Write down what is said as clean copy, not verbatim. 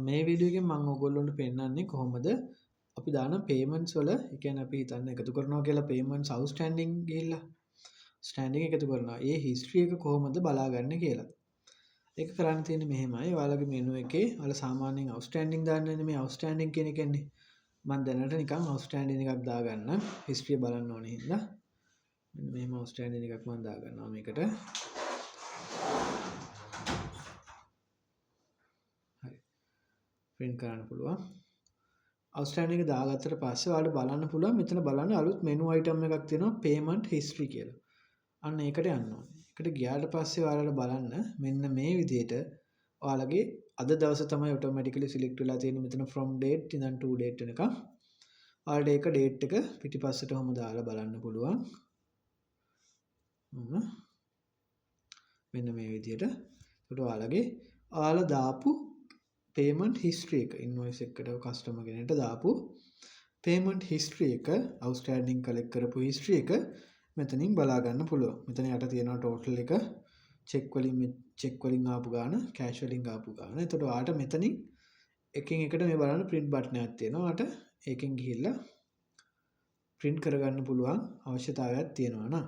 මේ වීඩියෝ එකෙන් මම ඔයගොල්ලන්ට පෙන්නන්නේ කොහොමද අපි දාන payments වල ඒ කියන්නේ අපි හිතන්න එකතු කරනවා කියලා payments outstanding ගිහිල්ලා standing එකතු කරනවා. ඒ history එක කොහොමද බලාගන්නේ කියලා. ඒක කරන්න තියෙන්නේ මෙහෙමයි. ඔයාලගේ menu එකේ ඔයාලා සාමාන්‍යයෙන් outstanding දාන්නේ මේ outstanding කියන එක එන්නේ. මම දැනට නිකන් outstanding එකක් දාගන්න history බලන්න ඕනේ හින්දා මෙන්න මෙහෙම outstanding එකක් මම දාගන්නවා මේකට. හරි. print කරන්න පුළුවන්. outstanding එක දාගත්තට පස්සේ ඔයාලට බලන්න පුළුවන් මෙතන බලන්න අලුත් menu item එකක් තියෙනවා payment history කියලා. අන්න ඒකට යන්න ඕනේ. ඒකට ගියාට පස්සේ ඔයාලට බලන්න මෙන්න මේ විදිහට ඔයාලගේ අද දවස තමයි automatically select වෙලා තියෙන්නේ මෙතන from date ඉඳන් to date වෙනකම්. ඔයාලට ඒක date එක පිටිපස්සට ඔහම දාලා බලන්න පුළුවන්. මෙන්න මේ විදිහට. ඒකට ඔයාලා දාපු payment history එක invoice එකකට customer කෙනෙක්ට දාපු payment history එක outstanding collect කරපු history එක මෙතනින් බලා ගන්න පුළුවන්. මෙතන යට තියෙනවා total එක check වලින් ආපු ගාන cash වලින් ආපු ගාන. එතකොට ඔයාලට මෙතනින් එකින් එකට මේ බලන්න print button එකක් තියෙනවා. ඔයාලට ඒකෙන් ගිහිල්ලා print කරගන්න පුළුවන් අවශ්‍යතාවයක් තියෙනවා නා.